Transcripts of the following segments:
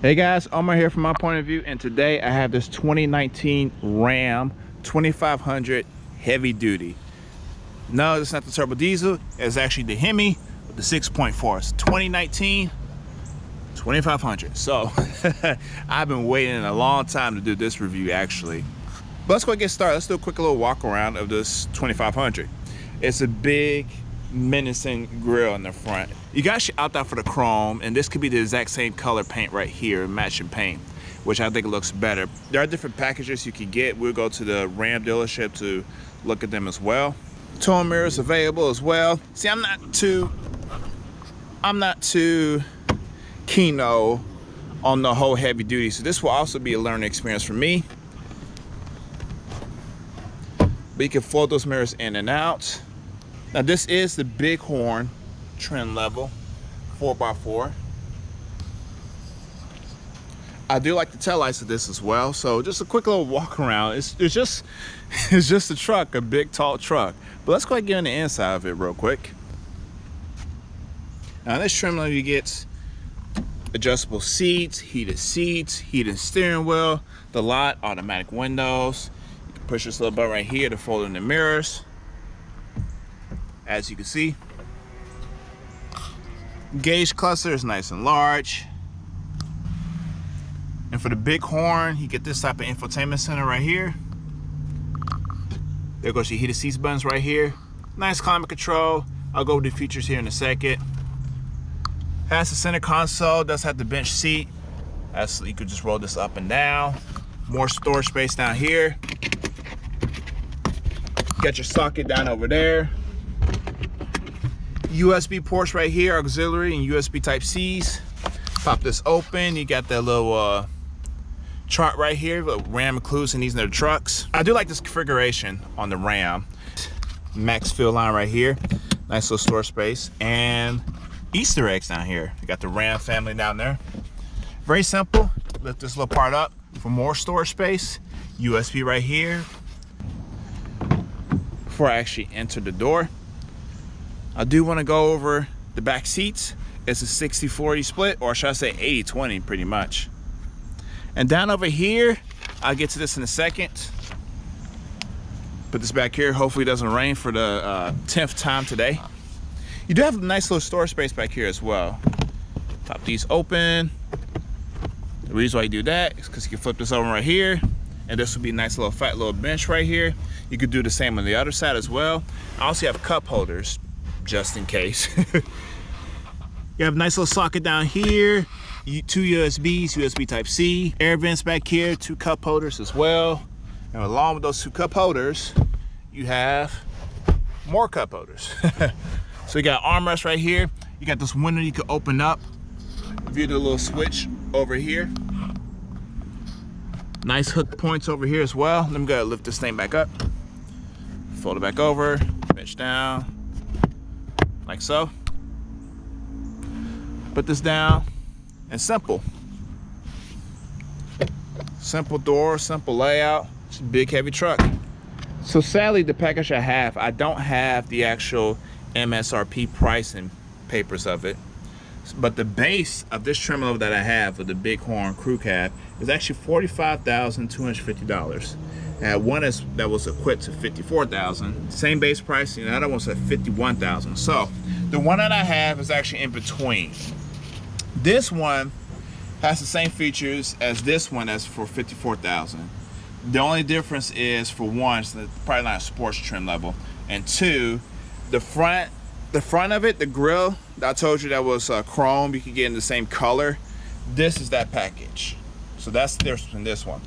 Hey guys, Omar here from My Point of View, and today I have this 2019 Ram 2500 heavy duty. No, it's not the turbo diesel, it's actually the Hemi with the 6.4. It's 2019 2500. So I've been waiting a long time to do this review actually. But let's go get started. Let's do a quick little walk around of this 2500. It's a big menacing grill in the front. You guys should opt out for the chrome, and this could be the exact same color paint right here, matching paint, which I think looks better. There are different packages you can get. We'll go to the Ram dealership to look at them as well. Tone mirrors available as well. See, I'm not too keen on the whole heavy duty, so this will also be a learning experience for me. But you can fold those mirrors in and out. Now this is the Bighorn trim level 4x4. I do like the taillights of this as well. So just a quick little walk around. It's just a truck, a big tall truck. But let's go ahead and get on the inside of it real quick. Now this trim level, you get adjustable seats, heated steering wheel, the lot, automatic windows. You can push this little button right here to fold in the mirrors. As you can see, gauge cluster is nice and large. And for the Bighorn, you get this type of infotainment center right here. There goes your heated seats buttons right here. Nice climate control. I'll go over the features here in a second. Has the center console, does have the bench seat. So you could just roll this up and down. More storage space down here. Got your socket down over there. USB ports right here, auxiliary and USB type C's. Pop this open, you got that little chart right here, what Ram includes in these in their trucks. I do like this configuration on the Ram. Max fill line right here, nice little storage space, and Easter eggs down here. You got the Ram family down there. Very simple. Lift this little part up for more storage space. USB right here. Before I actually enter the door, I do want to go over the back seats. It's a 60-40 split, or should I say 80-20 pretty much. And down over here, I'll get to this in a second. Put this back here, hopefully it doesn't rain for the 10th time today. You do have a nice little storage space back here as well. Pop these open. The reason why you do that is because you can flip this over right here, and this will be a nice little fat little bench right here. You could do the same on the other side as well. I also have cup holders, just in case. You have a nice little socket down here, 2 USBs, USB type C, air vents back here, 2 cup holders as well. And along with those 2 cup holders, you have more cup holders. So you got armrest right here. You got this window you can open up via the little switch over here. Nice hook points over here as well. Let me go ahead and lift this thing back up. Fold it back over, bench down, like so. Put this down, and simple. Simple door, simple layout. It's a big heavy truck. So sadly, the package I don't have the actual MSRP pricing papers of it. But the base of this trim level that I have with the Bighorn crew cab is actually $45,250. I had one that was equipped to $54,000. Same base price, and the other one's at $51,000. So the one that I have is actually in between. This one has the same features as this one that's for $54,000. The only difference is, for one, it's probably not a sports trim level, and 2, the front of it, the grill that I told you that was chrome, you can get in the same color. This is that package. So that's the difference between this one.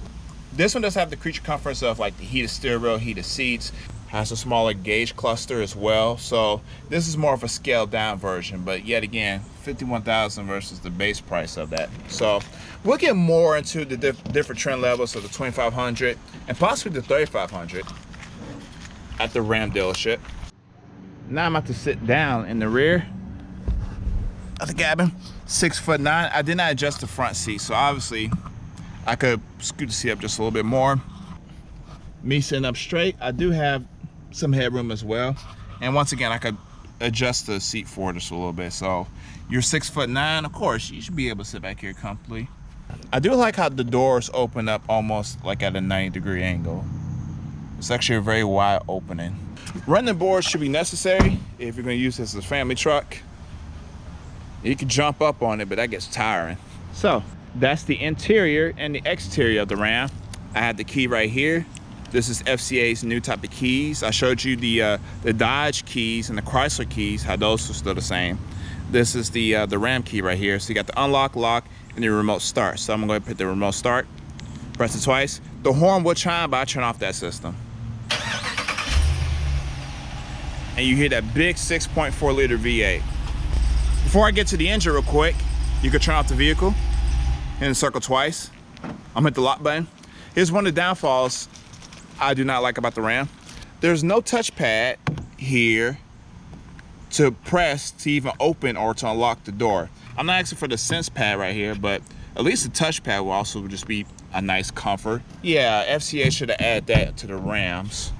This one does have the creature comforts of like the heated steering wheel, heated seats, has a smaller gauge cluster as well. So this is more of a scaled down version, but yet again, $51,000 versus the base price of that. So we'll get more into the different trim levels of the 2500 and possibly the 3500 at the Ram dealership. Now I'm about to sit down in the rear of the cabin. 6'9". I did not adjust the front seat, so obviously I could scoot the seat up just a little bit more. Me sitting up straight, I do have some headroom as well. And once again, I could adjust the seat forward just a little bit. So you're 6'9", of course, you should be able to sit back here comfortably. I do like how the doors open up almost like at a 90-degree angle. It's actually a very wide opening. Running boards should be necessary if you're going to use this as a family truck. You can jump up on it, but that gets tiring. So that's the interior and the exterior of the Ram. I have the key right here. This is FCA's new type of keys. I showed you the Dodge keys and the Chrysler keys, how those are still the same. This is the Ram key right here. So you got the unlock, lock, and the remote start. So I'm gonna go ahead and put the remote start, press it twice. The horn will chime, but I turn off that system. And you hear that big 6.4 liter V8. Before I get to the engine real quick, you can turn off the vehicle and circle twice. I'm gonna hit the lock button. Here's one of the downfalls I do not like about the Ram. There's no touchpad here to press to even open or to unlock the door. I'm not asking for the sense pad right here, but at least the touchpad will also just be a nice comfort. Yeah, FCA should have added that to the Rams.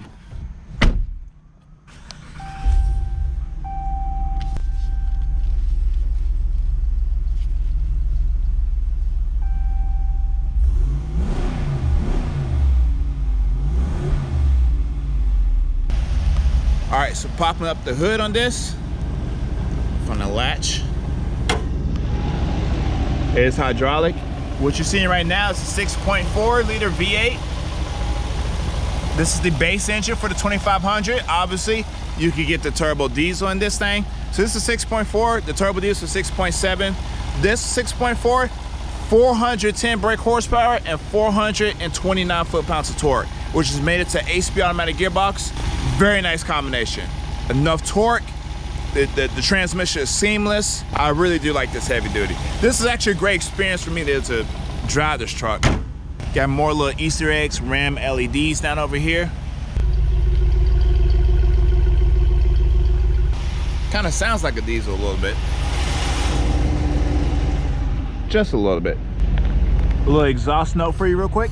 All right, so popping up the hood on this from the latch. It's hydraulic. What you're seeing right now is a 6.4 liter V8. This is the base engine for the 2500. Obviously, you could get the turbo diesel in this thing. So this is 6.4, the turbo diesel is 6.7. This 6.4, 410 brake horsepower and 429 foot-pounds of torque, which has made it to 8-speed automatic gearbox. Very nice combination. Enough torque. The transmission is seamless. I really do like this heavy duty. This is actually a great experience for me to drive this truck. Got more little Easter eggs, Ram LEDs down over here. Kind of sounds like a diesel a little bit. Just a little bit. A little exhaust note for you real quick.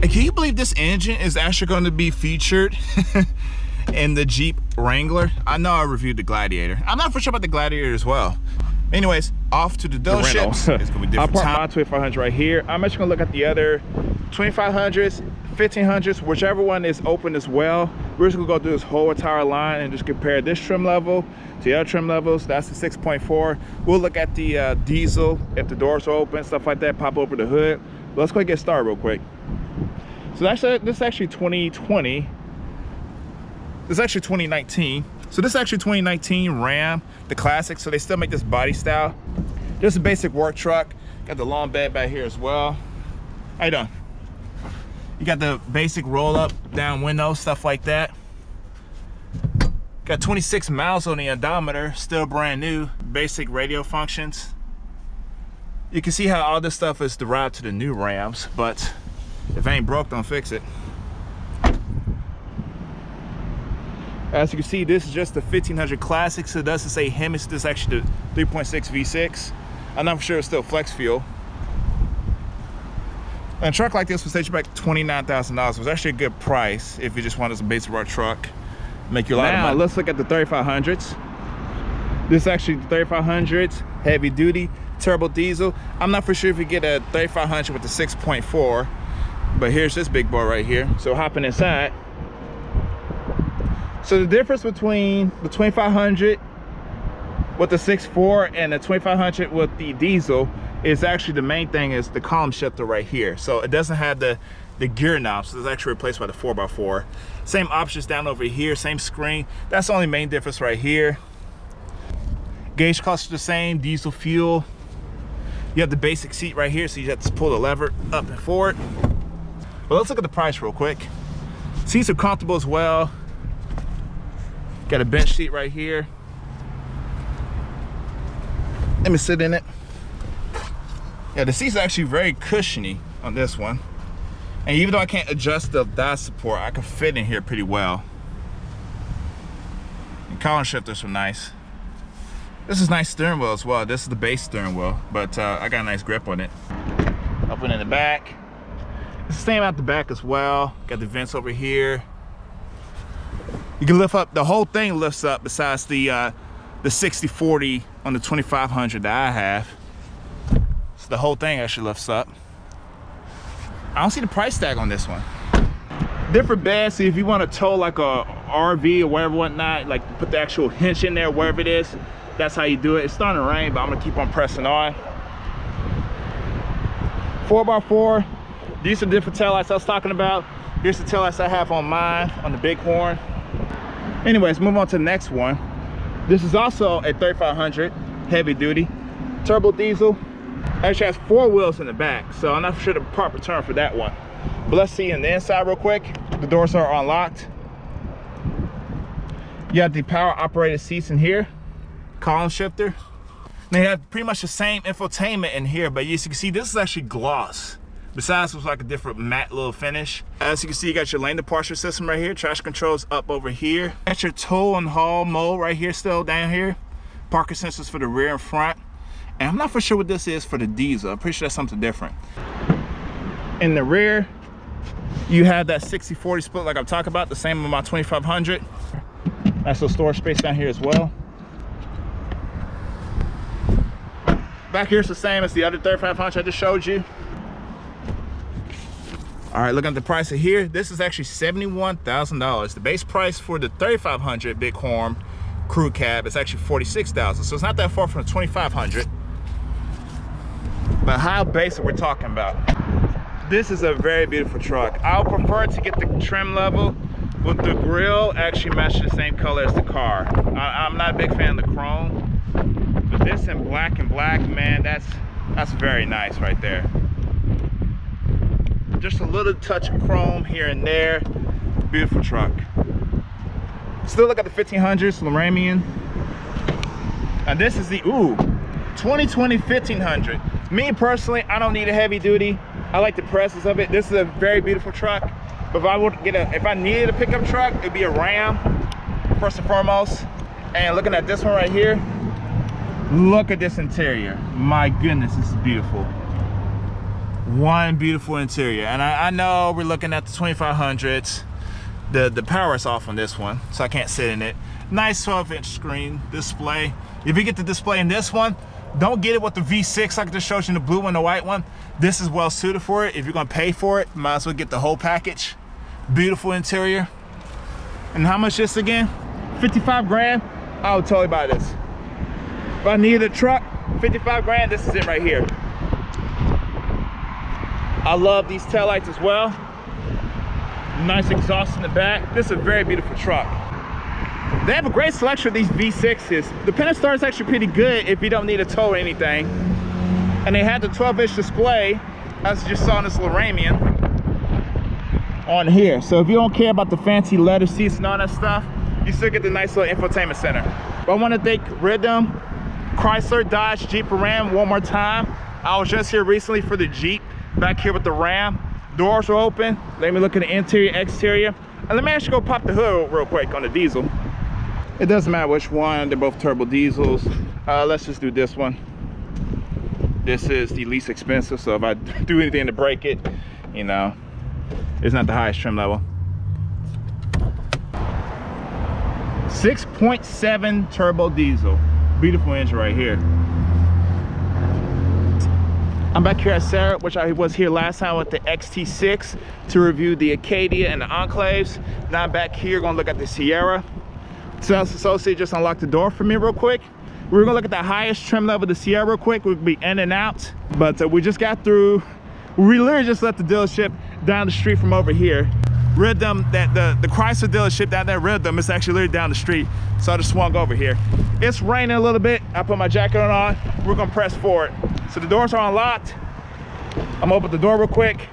And can you believe this engine is actually going to be featured in the Jeep Wrangler? I know I reviewed the Gladiator. I'm not for sure about the Gladiator as well. Anyways, off to the dealerships. It's gonna be different. I'll park my 2500 right here. I'm actually gonna look at the other 2500s, 1500s, whichever one is open as well. We're just gonna go through this whole entire line and just compare this trim level to the other trim levels. That's the 6.4. We'll look at the diesel, if the doors are open, stuff like that, pop over the hood. But let's go get started real quick. So this is actually 2020. This is actually 2019. So this is actually 2019 Ram, the classic. So they still make this body style. Just a basic work truck. Got the long bed back here as well. How you doing? You got the basic roll up, down window, stuff like that. Got 26 miles on the odometer, still brand new. Basic radio functions. You can see how all this stuff is derived to the new Rams, but if it ain't broke, don't fix it. As you can see, this is just the 1500 Classic, so it doesn't say Hemi. This is actually the 3.6 V6. I'm not for sure it's still flex fuel. And a truck like this will set you back $29,000. It was actually a good price if you just wanted a basic road truck. Make you a lot of money. Let's look at the 3500s. This is actually the 3500s, heavy duty, turbo diesel. I'm not for sure if you get a 3500 with the 6.4, but here's this big boy right here. So hopping inside. So the difference between the 2500 with the 6.4 and the 2500 with the diesel is actually, the main thing is the column shifter right here. So it doesn't have the gear knobs. So it's actually replaced by the 4x4. Same options down over here, same screen. That's the only main difference right here. Gauge cluster the same, diesel fuel. You have the basic seat right here, so you have to pull the lever up and forward. But let's look at the price real quick. Seats are comfortable as well. Got a bench seat right here. Let me sit in it. Yeah, the seat's actually very cushiony on this one. And even though I can't adjust the thigh support, I can fit in here pretty well. And column shifters are nice. This is nice steering wheel as well. This is the base steering wheel, but I got a nice grip on it. Open in the back. It's the same out the back as well. Got the vents over here. You can lift up, the whole thing lifts up besides the 60/40 on the 2500 that I have. So the whole thing actually lifts up. I don't see the price tag on this one. Different beds, so if you want to tow like a RV or whatever, whatnot, like put the actual hinge in there, wherever it is, that's how you do it. It's starting to rain, but I'm gonna keep on pressing on. 4x4, these are different taillights I was talking about. Here's the taillights I have on mine, on the Bighorn. Anyways, move on to the next one. This is also a 3500 heavy duty turbo diesel. Actually has 4 wheels in the back, so I'm not sure the proper term for that one. But let's see in the inside real quick. The doors are unlocked. You have the power operated seats in here, column shifter. They have pretty much the same infotainment in here, but as you can see, this is actually gloss. Besides, it's like a different matte little finish. As you can see, you got your lane departure system right here. Traction controls up over here. Got your tow and haul mode right here, still down here. Parking sensors for the rear and front. And I'm not for sure what this is for the diesel. I'm pretty sure that's something different. In the rear, you have that 60/40 split like I'm talking about, the same on my 2500. Nice little storage space down here as well. Back here's the same as the other 3500 I just showed you. All right, looking at the price of here, this is actually $71,000. The base price for the 3500 Bighorn crew cab is actually $46,000, so it's not that far from the 2500. But how basic we're talking about. This is a very beautiful truck. I would prefer to get the trim level with the grille actually matching the same color as the car. I'm not a big fan of the chrome, but this in black and black, man, that's very nice right there. Just a little touch of chrome here and there. Beautiful truck. Still look at the 1500s, Loramian. And this is the 2020 1500. Me personally, I don't need a heavy duty. I like the presence of it. This is a very beautiful truck. But if I needed a pickup truck, it'd be a Ram first and foremost. And looking at this one right here, look at this interior. My goodness, this is beautiful. One beautiful interior. And I know we're looking at the 2500s. The power is off on this one, so I can't sit in it. Nice 12-inch screen display. If you get the display in this one, don't get it with the V6 like I just showed you in the blue and the white one. This is well suited for it. If you're gonna pay for it, might as well get the whole package. Beautiful interior. And how much is this again? 55 grand? I would totally buy this. If I needed a truck, 55 grand, this is it right here. I love these taillights as well. Nice exhaust in the back. This is a very beautiful truck. They have a great selection of these V6s. The Pentastar is actually pretty good if you don't need a tow or anything. And they had the 12-inch display, as you just saw in this Loramian, on here. So if you don't care about the fancy leather seats and all that stuff, you still get the nice little infotainment center. But I want to thank Rhythm, Chrysler, Dodge, Jeep, and Ram one more time. I was just here recently for the Jeep, back here with the Ram. Doors are open. Let me look at the interior, exterior. And let me actually go pop the hood real quick on the diesel. It doesn't matter which one, they're both turbo diesels. Let's just do this one. This is the least expensive, so if I do anything to break it, you know, it's not the highest trim level. 6.7 turbo diesel. Beautiful engine right here. I'm back here at Sarah, which I was here last time with the XT6 to review the Acadia and the Enclaves. Now I'm back here, gonna look at the Sierra. Sales associate just unlocked the door for me real quick. We're gonna look at the highest trim level of the Sierra real quick. We'll be in and out, but we just got through. We literally just left the dealership down the street from over here. Rhythm, that the Chrysler dealership down there, Rhythm, is actually literally down the street. So I just swung over here. It's raining a little bit. I put my jacket on. We're gonna press forward. So the doors are unlocked. I'm gonna open the door real quick.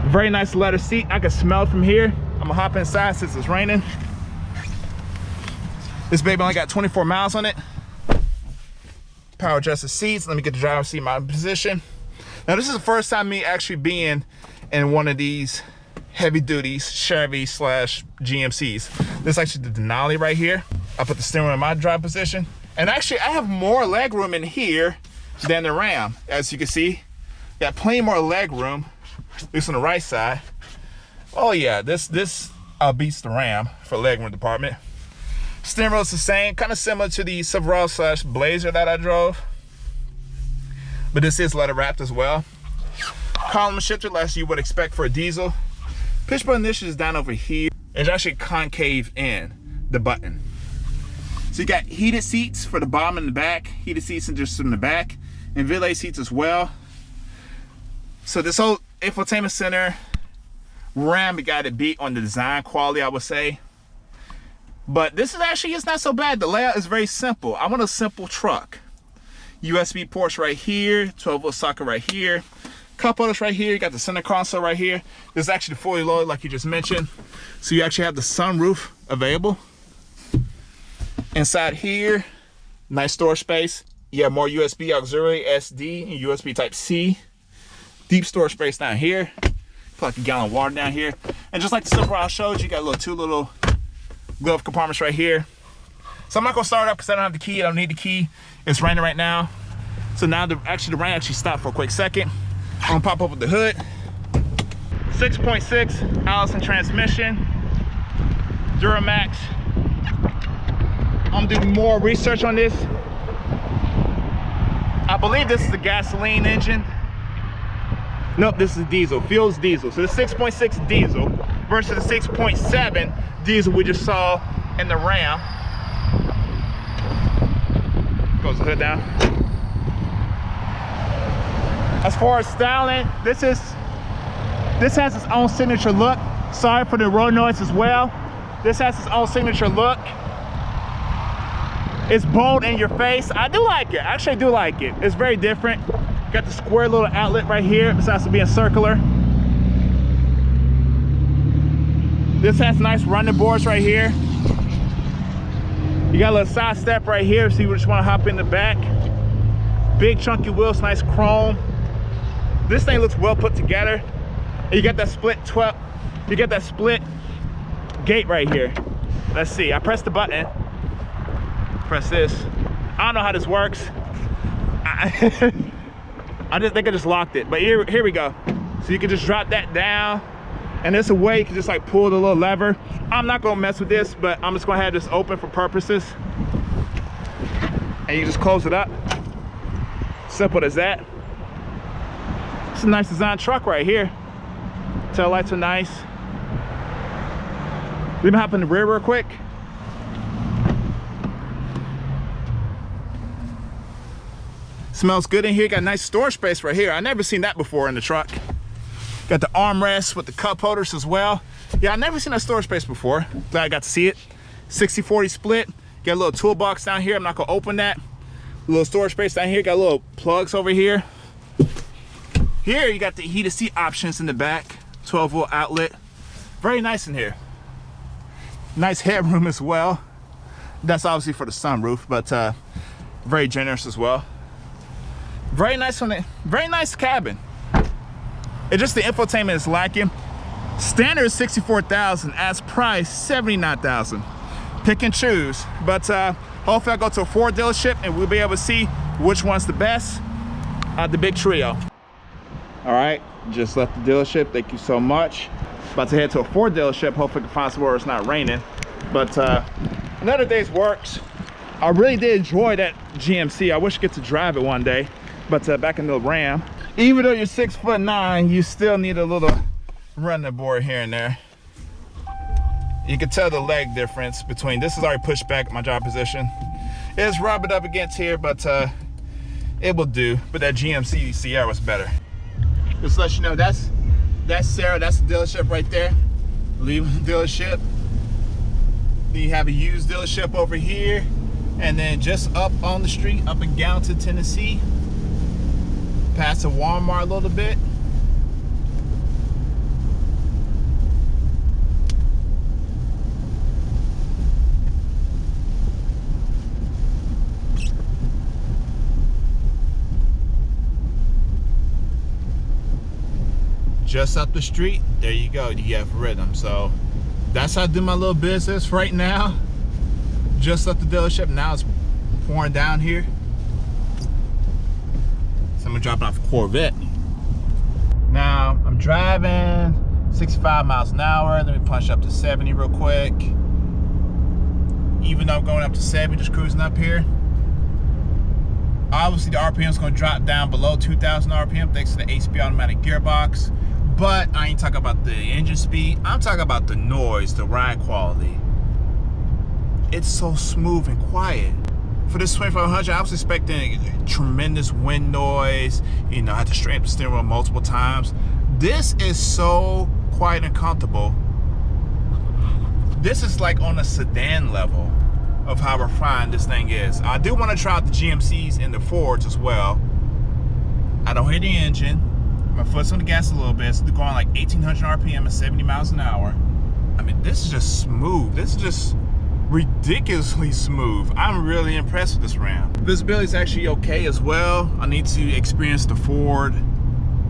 Very nice leather seat. I can smell it from here. I'm gonna hop inside since it's raining. This baby only got 24 miles on it. Power adjusted seats. Let me get the driver's seat in my position. Now this is the first time me actually being in one of these heavy duties Chevy / GMCs. This is actually the Denali right here. I put the steering wheel in my drive position. And actually I have more leg room in here than the Ram. As you can see, got plenty more leg room, at least on the right side. Oh yeah, this beats the Ram for legroom department. Steering wheel is the same, kind of similar to the Silverado / Blazer that I drove, but this is leather wrapped as well. Column shifter, as you would expect for a diesel. Push button ignition is down over here. It's actually concave in the button. So you got heated seats for the bottom and the back, heated seats just in the back, and valet seats as well. So this whole infotainment center, Ram got it beat on the design quality, I would say. But this is actually, it's not so bad. The layout is very simple. I want a simple truck. USB ports right here, 12-volt socket right here. Cup holders right here, you got the center console right here. This is actually fully loaded like you just mentioned. So you actually have the sunroof available. Inside here, nice storage space. You have more USB auxiliary, SD, and USB Type-C. Deep storage space down here. Put like a gallon of water down here. And just like the Silverado I showed you, got two little glove compartments right here. So I'm not gonna start up because I don't have the key, I don't need the key. It's raining right now. So now the rain actually stopped for a quick second. I'm gonna pop up with the hood. 6.6 Allison transmission, Duramax. I'm gonna do more research on this. I believe this is a gasoline engine. Nope, this is diesel, fuels diesel. So the 6.6 diesel versus the 6.7 diesel we just saw in the Ram. Goes the hood down. As far as styling, this has its own signature look. Sorry for the road noise as well. This has its own signature look. It's bold in your face. I do like it. I actually do like it. It's very different. Got the square little outlet right here, besides being circular. This has nice running boards right here. You got a little side step right here, so you just want to hop in the back. Big chunky wheels, nice chrome. This thing looks well put together. And you got that split gate right here. Let's see, I pressed the button. Press this. I don't know how this works. I just think I just locked it, but here we go. So you can just drop that down, and there's a way you can just like pull the little lever. I'm not gonna mess with this, but I'm just gonna have this open for purposes. And you just close it up. Simple as that. It's a nice design truck right here. Tail lights are nice. Let me hop in the rear real quick. Smells good in here. Got a nice storage space right here. I never seen that before in the truck. Got the armrest with the cup holders as well. Yeah, I never seen that storage space before. Glad I got to see it. 60/40 split. Got a little toolbox down here. I'm not gonna open that. A little storage space down here. Got little plugs over here. Here you got the heated seat options in the back. 12-volt outlet. Very nice in here. Nice headroom as well. That's obviously for the sunroof, but very generous as well. Very nice on it. Very nice cabin. It's just the infotainment is lacking. Standard is $64,000. As price, $79,000. Pick and choose. But hopefully I go to a Ford dealership and we'll be able to see which one's the best out of the big trio. All right, just left the dealership. Thank you so much. About to head to a Ford dealership. Hopefully I can find somewhere where it's not raining. But another day's works. I really did enjoy that GMC. I wish I could get to drive it one day. But back in the Ram, even though you're 6'9", you still need a little running board here and there. You can tell the leg difference between, this is already pushed back my job position. It's rubbing up against here, but it will do. But that GMC Sierra was better. Just to let you know, that's Sarah, that's the dealership right there. Leave the dealership. Then you have a used dealership over here. And then just up on the street, up in Gallatin, Tennessee, past a Walmart a little bit. Just up the street, there you go, you have rhythm. So that's how I do my little business right now. Just left the dealership, now it's pouring down here. Someone dropping off a Corvette. Now I'm driving 65 miles an hour. Let me punch up to 70 real quick. Even though I'm going up to 70, just cruising up here. Obviously the RPM is going to drop down below 2,000 RPM thanks to the 8-speed automatic gearbox. But I ain't talking about the engine speed. I'm talking about the noise, the ride quality. It's so smooth and quiet. For this 2500, I was expecting tremendous wind noise. You know, I had to straighten up the steering wheel multiple times. This is so quiet and comfortable. This is like on a sedan level of how refined this thing is. I do want to try out the GMCs and the Fords as well. I don't hear the engine. My foot's on the gas a little bit. So they're going like 1,800 RPM at 70 miles an hour. I mean, this is just smooth. This is just ridiculously smooth. I'm really impressed with this Ram. Visibility is actually okay as well. I need to experience the Ford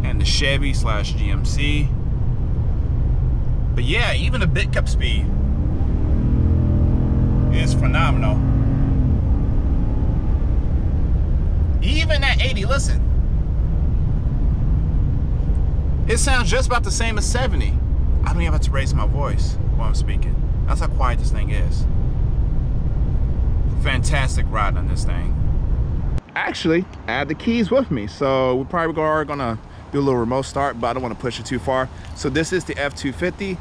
and the Chevy / GMC. But yeah, even the bit cup speed is phenomenal. Even at 80, listen. It sounds just about the same as 70. I don't even have to raise my voice while I'm speaking. That's how quiet this thing is. Fantastic ride on this thing. Actually, I have the keys with me, so we probably are gonna do a little remote start, but I don't want to push it too far. So this is the F-250.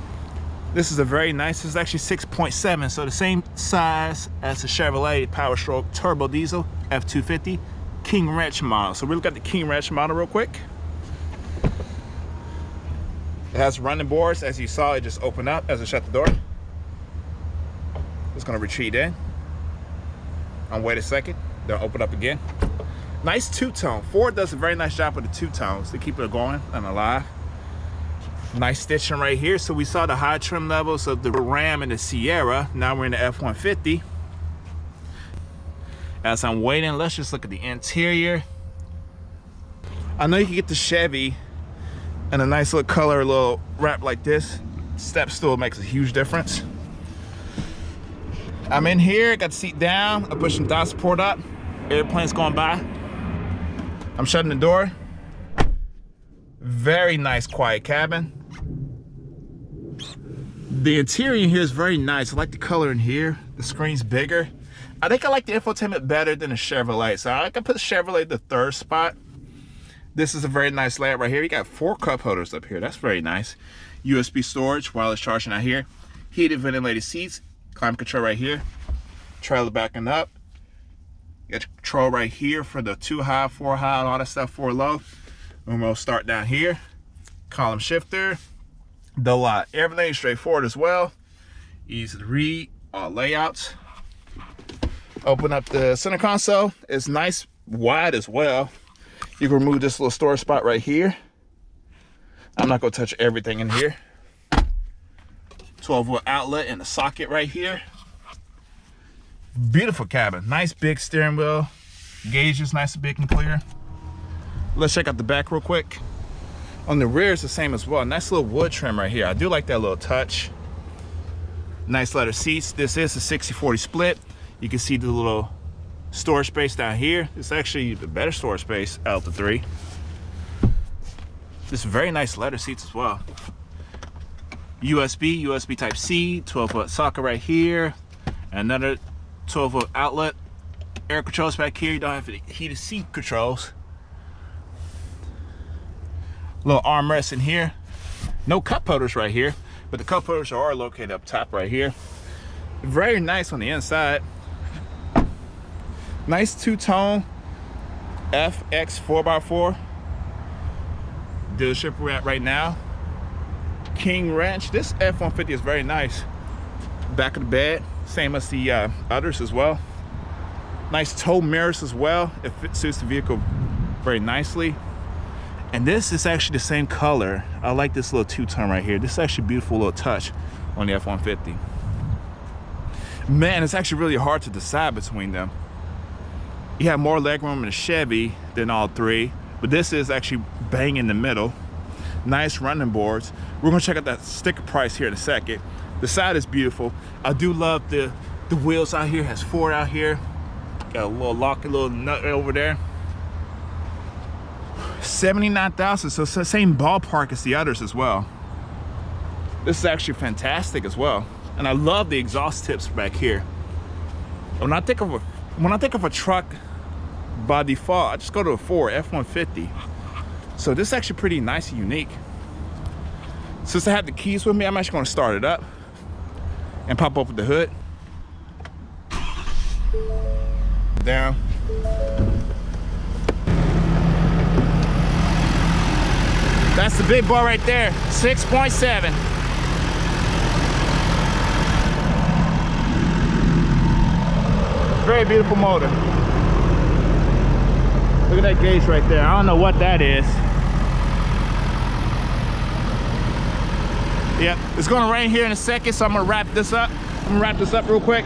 This is a very nice, this is actually 6.7, so the same size as the Chevrolet Power Stroke Turbo Diesel F-250 King Ranch model. So we look at the King Ranch model real quick. It has running boards. As you saw, it just opened up as I shut the door. It's gonna retreat in. I'll wait a second, they'll open up again. Nice two-tone. Ford does a very nice job with the two-tones to keep it going and alive. Nice stitching right here. So we saw the high trim levels of the Ram and the Sierra. Now we're in the F-150. As I'm waiting, let's just look at the interior. I know you can get the Chevy and a nice little color, a little wrap like this. Step stool makes a huge difference. I'm in here, got the seat down. I push some dot support up. Airplane's going by. I'm shutting the door. Very nice, quiet cabin. The interior here is very nice. I like the color in here. The screen's bigger. I think I like the infotainment better than the Chevrolet. So I can put the Chevrolet at the third spot. This is a very nice layout right here. You got 4 cup holders up here. That's very nice. USB storage, wireless charging out here. Heated ventilated seats. Climate control right here. Trailer backing up. You got control right here for the 2 high, 4 high, and all that stuff, 4 low. Remote start down here. Column shifter. The lot. Everything is straightforward as well. Easy to read. All layouts. Open up the center console. It's nice, wide as well. You can remove this little storage spot right here. I'm not going to touch everything in here. 12-volt outlet and a socket right here. Beautiful cabin. Nice big steering wheel. Gauges nice and big and clear. Let's check out the back real quick. On the rear, it's the same as well. Nice little wood trim right here. I do like that little touch. Nice leather seats. This is a 60-40 split. You can see the little storage space down here. It's actually the better storage space out of the 3. This very nice leather seats as well. USB type C, 12-volt socket right here. Another 12-volt outlet. Air controls back here. You don't have the heated seat controls. Little armrest in here. No cup holders right here, but the cup holders are located up top right here. Very nice on the inside. Nice two-tone FX 4x4 dealership we're at right now. King Ranch. This F-150 is very nice. Back of the bed, same as the others as well. Nice tow mirrors as well. It suits the vehicle very nicely. And this is actually the same color. I like this little two-tone right here. This is actually a beautiful little touch on the F-150. Man, it's actually really hard to decide between them. You have more legroom in the Chevy than all 3, but this is actually bang in the middle. Nice running boards. We're gonna check out that sticker price here in a second. The side is beautiful. I do love the wheels out here. It has Ford out here. Got a little lock, a little nut over there. 79,000, so it's the same ballpark as the others as well. This is actually fantastic as well. And I love the exhaust tips back here. When I think of a truck by default, I just go to a Ford F-150. So this is actually pretty nice and unique. Since I have the keys with me, I'm actually gonna start it up and pop open the hood. Down. That's the big boy right there, 6.7. Very beautiful motor. Look at that gauge right there. I don't know what that is. Yep, it's gonna rain here in a second, so I'm gonna wrap this up. Real quick.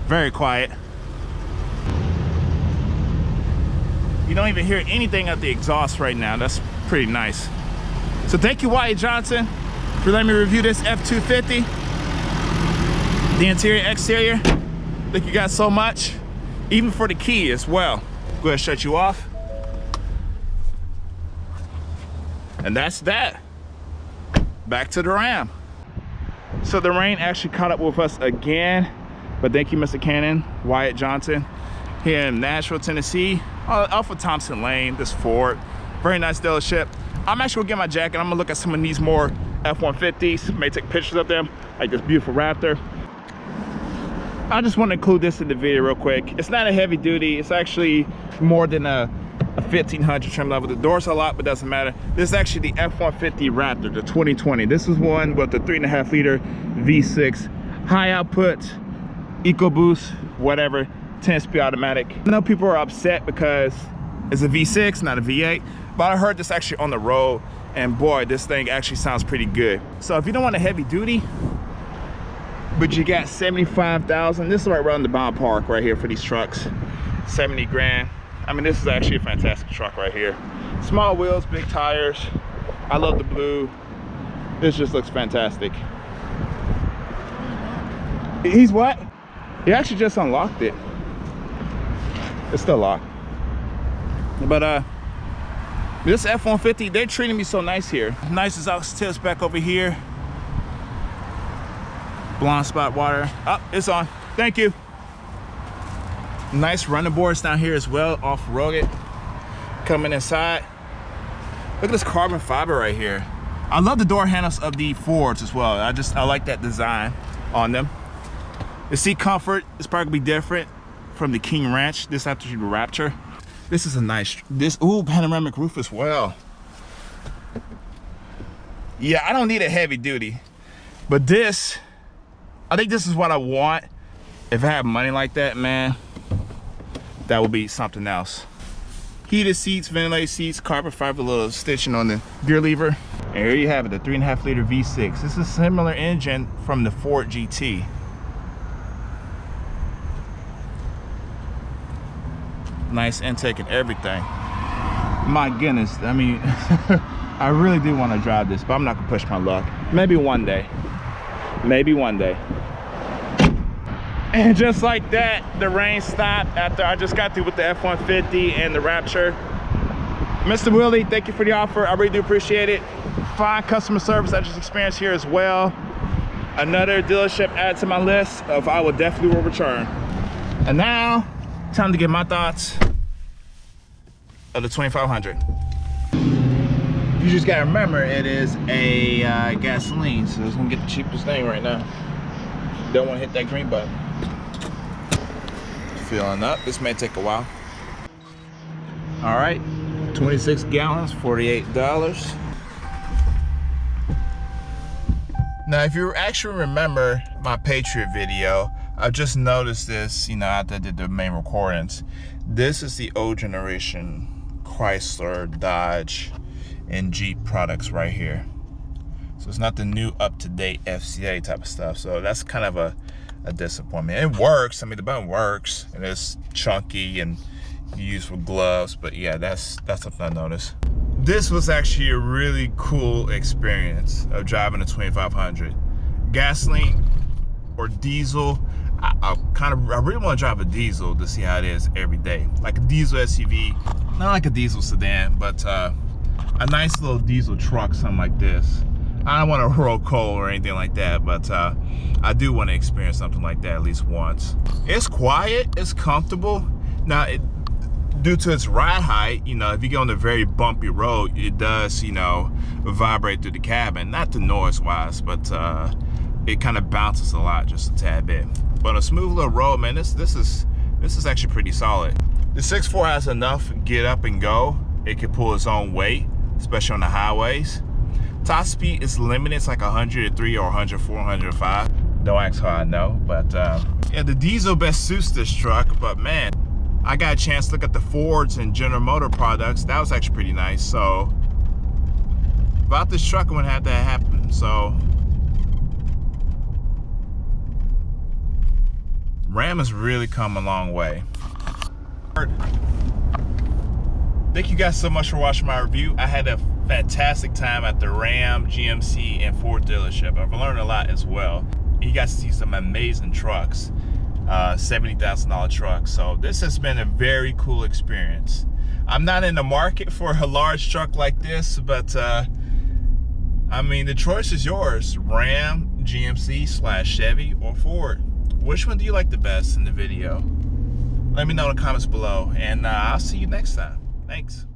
Very quiet. You don't even hear anything of the exhaust right now. That's pretty nice. So thank you, Wyatt Johnson, for letting me review this F-250. The interior, exterior. Thank you guys so much. Even for the key as well. Go ahead and shut you off. And that's that. Back to the Ram. So the rain actually caught up with us again. But thank you, Mr. Cannon, Wyatt Johnson, here in Nashville, Tennessee, off of Thompson Lane, this Ford. Very nice dealership. I'm actually gonna get my jacket. I'm gonna look at some of these more F-150s, may take pictures of them, like this beautiful Raptor. I just want to include this in the video real quick. It's not a heavy duty. It's actually more than a 1500 trim level. The doors are locked, but doesn't matter. This is actually the F-150 Raptor, the 2020. This is one with the 3.5 liter V6, high output, EcoBoost, whatever, 10-speed automatic. I know people are upset because it's a V6, not a V8, but I heard this actually on the road, and boy, this thing actually sounds pretty good. So if you don't want a heavy duty, but you got 75,000, this is right around the ballpark right here for these trucks, 70 grand. I mean, this is actually a fantastic truck right here. Small wheels, big tires. I love the blue. This just looks fantastic. He's what? He actually just unlocked it. It's still locked. But this F-150, they're treating me so nice here. Nice exhaust tips back over here. Blind spot water. Oh, it's on. Thank you. Nice running boards down here as well, off rugged. Coming inside. Look at this carbon fiber right here. I love the door handles of the Fords as well. I like that design on them. The seat comfort is probably gonna be different from the King Ranch. This after the Raptor. This is a nice, panoramic roof as well. Yeah, I don't need a heavy duty, but this, I think this is what I want. If I have money like that, man, that would be something else. Heated seats, ventilated seats, carbon fiber, little stitching on the gear lever. And here you have it, the 3.5 liter V6. This is a similar engine from the Ford GT. Nice intake and everything. My goodness, I mean, I really do want to drive this, but I'm not gonna push my luck. Maybe one day. Maybe one day. And just like that, the rain stopped after I just got through with the F-150 and the Raptor. Mr. Willie, thank you for the offer. I really do appreciate it. Fine customer service I just experienced here as well. Another dealership added to my list of I will definitely will return. And now, time to get my thoughts of the 2500. You just gotta remember it is a gasoline, so it's gonna get the cheapest thing right now. Don't wanna hit that green button. Filling up, this may take a while. All right, 26 gallons, $48. Now, if you actually remember my Patriot video, I just noticed this, you know, after I did the main recordings. This is the old generation Chrysler, Dodge, and Jeep products right here. So it's not the new up-to-date FCA type of stuff. So that's kind of a disappointment. It works, I mean, the button works, and it's chunky and you use for gloves, but yeah, that's something I noticed. This was actually a really cool experience of driving a 2500. Gasoline or diesel, I really want to drive a diesel to see how it is every day. Like a diesel SUV, not like a diesel sedan, but a nice little diesel truck, something like this. I don't want to roll coal or anything like that, but I do want to experience something like that at least once. It's quiet, it's comfortable. Now, due to its ride height, you know, if you get on a very bumpy road, it does, you know, vibrate through the cabin. Not the noise-wise, but it kind of bounces a lot, just a tad bit. But a smooth little road, man, this is actually pretty solid. The 6.4 has enough get up and go. It can pull its own weight, especially on the highways. Top speed is limited. It's like 103 or 104, 105. Don't ask how I know, but yeah, the diesel best suits this truck. But man, I got a chance to look at the Fords and General Motor products. That was actually pretty nice. So about this truck, I wouldn't have that happen. So Ram has really come a long way. Thank you guys so much for watching my review. I had a fantastic time at the Ram, GMC, and Ford dealership. I've learned a lot as well. You guys see some amazing trucks, $70,000 trucks. So this has been a very cool experience. I'm not in the market for a large truck like this, but I mean, the choice is yours. Ram, GMC / Chevy, or Ford. Which one do you like the best in the video? Let me know in the comments below, and I'll see you next time. Thanks.